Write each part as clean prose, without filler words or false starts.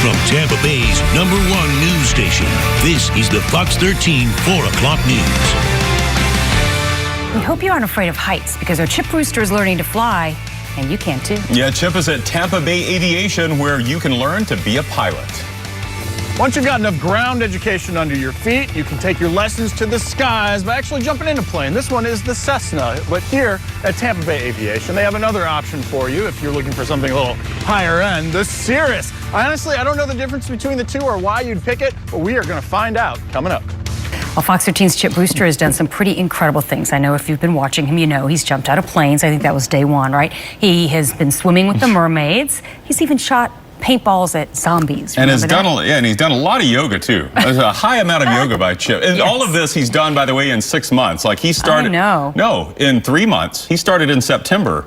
From Tampa Bay's #1 news station, this is the Fox 13 4 o'clock news. We hope you aren't afraid of heights because our Chip Rooster is learning to fly, and you can too. Yeah, Chip is at Tampa Bay Aviation, where you can learn to be a pilot. Once you've got enough ground education under your feet, you can take your lessons to the skies by actually jumping in a plane. This one is the Cessna, but here at Tampa Bay Aviation, they have another option for you if you're looking for something a little higher end, the Cirrus. Honestly, I don't know the difference between the two or why you'd pick it, but we are going to find out coming up. Well, Fox 13's Chip Brewster has done some pretty incredible things. I know if you've been watching him, you know he's jumped out of planes. I think that was day one, right? He has been swimming with the mermaids. He's even shot paintballs at zombies. And he's done a lot of yoga too. There's a high amount of yoga by Chip. And all of this he's done, by the way, in 6 months. Like he started. No, in 3 months. He started in September.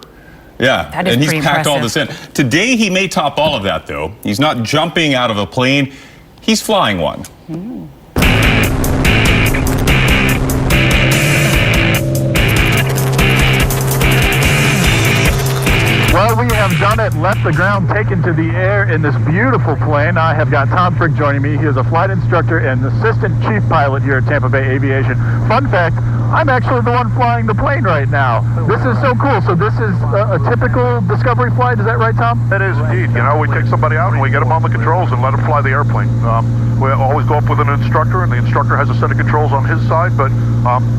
Yeah, that is and he's pretty packed all impressive. this in. Today he may top all of that though. He's not jumping out of a plane. He's flying one. Well, we have done it, left the ground, taken to the air in this beautiful plane. I have got Tom Frick joining me. He is a flight instructor and assistant chief pilot here at Tampa Bay Aviation. Fun fact, I'm actually the one flying the plane right now. This is so cool. So this is a typical Discovery flight, is that right, Tom? That is indeed. You know, we take somebody out and we get them on the controls and let them fly the airplane. We always go up with an instructor, and the instructor has a set of controls on his side, but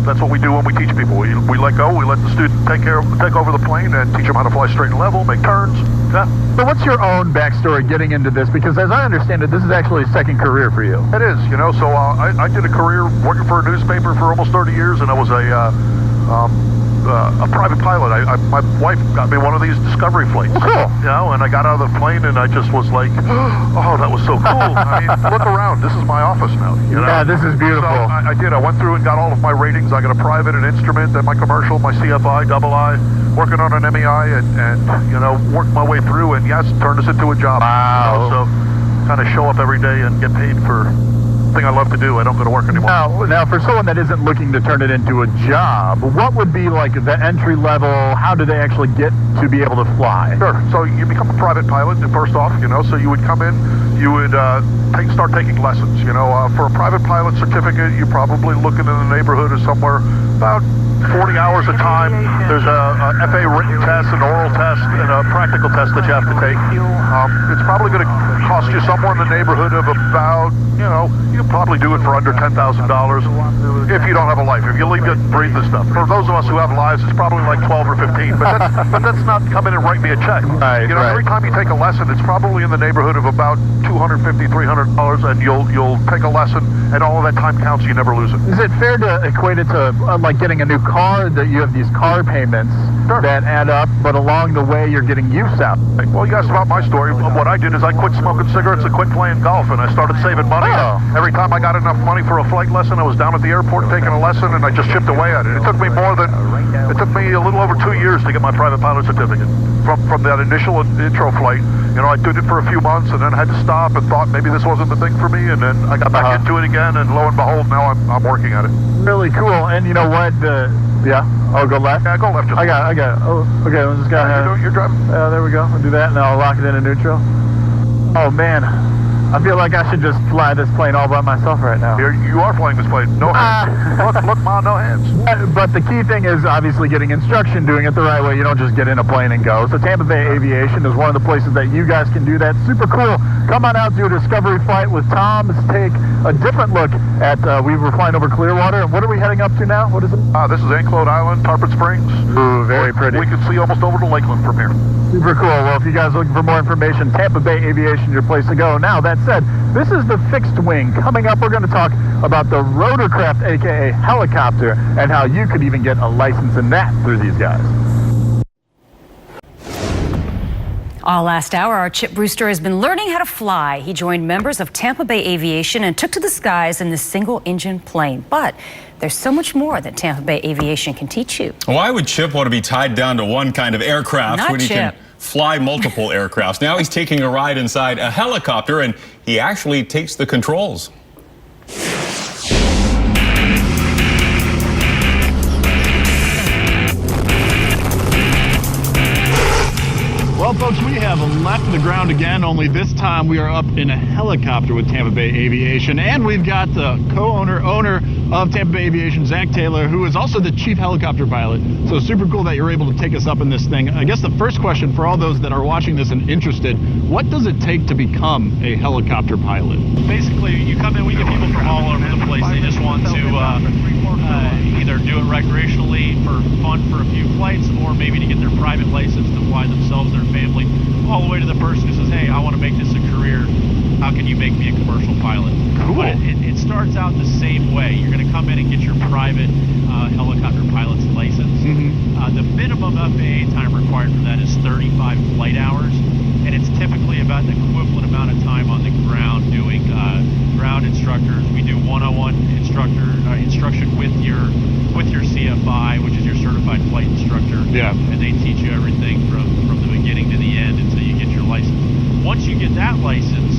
that's what we do when we teach people. We let go, we let the student take over the plane and teach them how to fly straight and level, make turns. Yeah. So what's your own backstory getting into this? Because as I understand it, this is actually a second career for you. It is, you know, so I did a career working for a newspaper for almost 30 years, and I was a private pilot. My wife got me one of these Discovery flights. Cool. You know, and I got out of the plane and I just was like, oh, that was so cool. I mean, look around. This is my office now. You know? Yeah, this is beautiful. So I did. I went through and got all of my ratings. I got a private, an instrument, then my commercial, my CFI, double I, working on an MEI, and you know, worked my way through, and yes, turned this into a job. Wow. You know, so kind of show up every day and get paid for thing I love to do. I don't go to work anymore. Now, for someone that isn't looking to turn it into a job, what would be like the entry level? How do they actually get to be able to fly? Sure. So you become a private pilot first off, you know. So you would come in, you would start taking lessons. You know, for a private pilot certificate, you're probably looking in the neighborhood of somewhere about 40 hours a time. There's a FA written test, an oral test, and a practical test that you have to take. It's probably going to cost you somewhere in the neighborhood of about, you know, you can probably do it for under $10,000 if you don't have a life. If you leave it, breathe the stuff. For those of us who have lives, it's probably like 12 or 15. But that's not come in and write me a check. Right, you know, every time you take a lesson, it's probably in the neighborhood of about $250, $300, and you'll take a lesson, and all of that time counts. You never lose it. Is it fair to equate it to like getting a new car, that you have these car payments that add up, but along the way you're getting use out? Well, you asked about my story. What I did is I quit smoking cigarettes and quit playing golf, and I started saving money. Every time I got enough money for a flight lesson, I was down at the airport taking a lesson, and I just chipped away at it. It took me a little over 2 years to get my private pilot certificate. From that initial intro flight, you know, I did it for a few months, and then I had to stop and thought maybe this wasn't the thing for me, and then I got back into it again, and lo and behold, now I'm working at it. Really cool. And you know what? Yeah. Oh, go left? Yeah, go left. I got it. Oh, okay. Let's just go ahead. You're driving. There we go. We'll do that, and I'll lock it into neutral. Oh, man. I feel like I should just fly this plane all by myself right now. You are flying this plane. No hands. Look, Ma, no hands. But the key thing is obviously getting instruction, doing it the right way. You don't just get in a plane and go. So Tampa Bay Aviation is one of the places that you guys can do that. Super cool. Come on out, do a discovery flight with Tom. Let's take a different look at, we were flying over Clearwater. What are we heading up to now? What is it? This is Anclote Island, Tarpon Springs. Ooh, very pretty. We can see almost over to Lakeland from here. Super cool. Well, if you guys are looking for more information, Tampa Bay Aviation, your place to go. Now, that said, this is the fixed wing. Coming up, we're going to talk about the rotorcraft, aka helicopter, and how you could even get a license in that through these guys. All last hour, our Chip Brewster has been learning how to fly. He joined members of Tampa Bay Aviation and took to the skies in this single-engine plane. But there's so much more that Tampa Bay Aviation can teach you. Why would Chip want to be tied down to one kind of aircraft when he can fly multiple aircrafts? Now he's taking a ride inside a helicopter, and he actually takes the controls. Well, folks, we have left the ground again, only this time we are up in a helicopter with Tampa Bay Aviation, and we've got the owner of Tampa Bay Aviation, Zach Taylor, who is also the chief helicopter pilot. So super cool that you're able to take us up in this thing. I guess the first question for all those that are watching this and interested, what does it take to become a helicopter pilot? Basically, you come in, we get people from all over the place. They just want to either do it recreationally for fun for a few flights, or maybe to get their private license to fly themselves, their family, all the way to the person who says, hey, I want to make this a career. How can you make me a commercial pilot? Cool. But it starts out the same way. You're going to come in and get your private helicopter pilot's license. The minimum FAA time required for that is 35 flight hours, and it's typically about the equivalent amount of time on the ground doing ground instructors. We do one-on-one instruction with your CFI, which is your certified flight instructor. Yeah. And they teach you everything from the beginning to the end until you get your license. Once you get that license,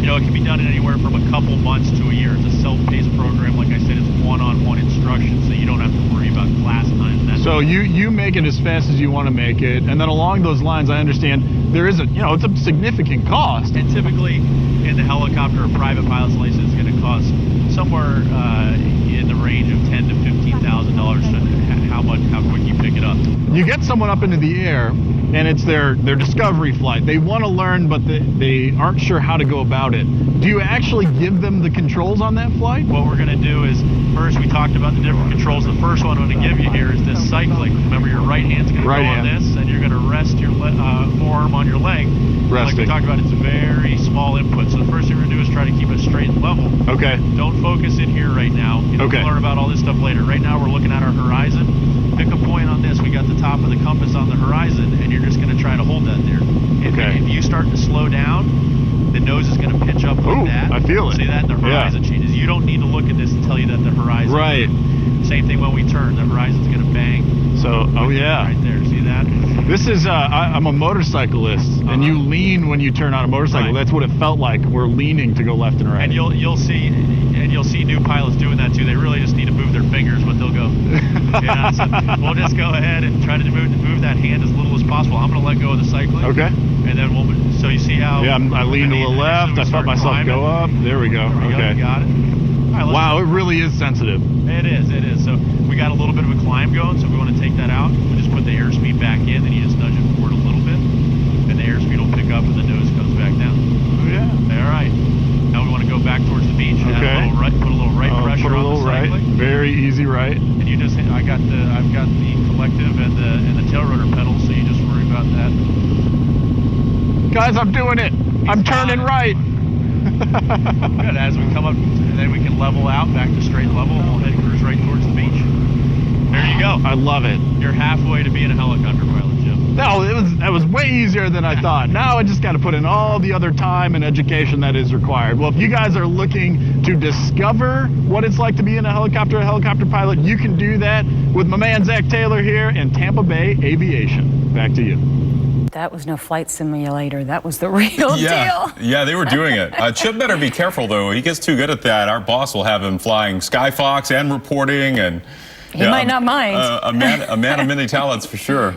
you know, it can be done in anywhere from a couple months to a year. It's a self-paced program. Like I said, it's one-on-one instruction, so you don't have to worry about class time. So you make it as fast as you want to make it, and then along those lines, I understand there is it's a significant cost. And typically, in the helicopter, a private pilot's license is going to cost somewhere in the range of $10,000 to $15,000 how quick you pick it up. You get someone up into the air, and it's their discovery flight. They want to learn, but they aren't sure how to go about it. Do you actually give them the controls on that flight? What we're going to do is, first we talked about the different controls. The first one I'm going to give you here is this cycling. Remember, your right hand's going to go on this, and you're going to rest your forearm on your leg. Like we talked about, it's a very small input. So the first thing we're going to do is try to keep it straight and level. Okay. Don't focus in here right now. We'll learn about all this stuff later. Right now we're looking at our horizon. Pick a point on this. We got the top of the compass on the horizon, and you're just going to try to hold that there. If you start to slow down, the nose is going to pitch up like that. I feel it. See that? The horizon changes. You don't need to look at this to tell you that the horizon. Right. Same thing when we turn. The horizon's going to bang. So, right there. See that? This is, I'm a motorcyclist, and you lean when you turn on a motorcycle. That's what it felt like. We're leaning to go left and right. And you'll see new pilots doing that too. They really just need to move their fingers, but they'll go. So we'll just go ahead and try to move that hand as little as possible. I'm going to let go of the cycling. Okay. And then so you see how. Yeah, I leaned to the left. I felt myself go up. There we go. Okay. Got it. Wow, it really is sensitive. It is. So we got a little bit of a climb going, so we want to take that out. We just put the airspeed back in, then you just nudge it forward a little bit, and the airspeed will pick up and the nose comes back down. Oh, yeah. All right. Now we want to go back towards the beach. Okay. Put a little right pressure on the cycling. Very easy right. And you just, I've got the collective and the tail rotor pedals, so you just worry about that. Guys, I'm doing it. I'm turning right. Good. As we come up, and then we can level out back to straight level, and we'll head cruise right towards the beach. There you go. I love it. You're halfway to being a helicopter pilot, Jim. No, that was way easier than I thought. Now I just got to put in all the other time and education that is required. Well, if you guys are looking to discover what it's like to be in a helicopter pilot, you can do that with my man Zach Taylor here in Tampa Bay Aviation. Back to you. That was no flight simulator. That was the real deal. Yeah, they were doing it. Chip better be careful, though. He gets too good at that. Our boss will have him flying Skyfox and reporting. And he might not mind. A man of many talents, for sure.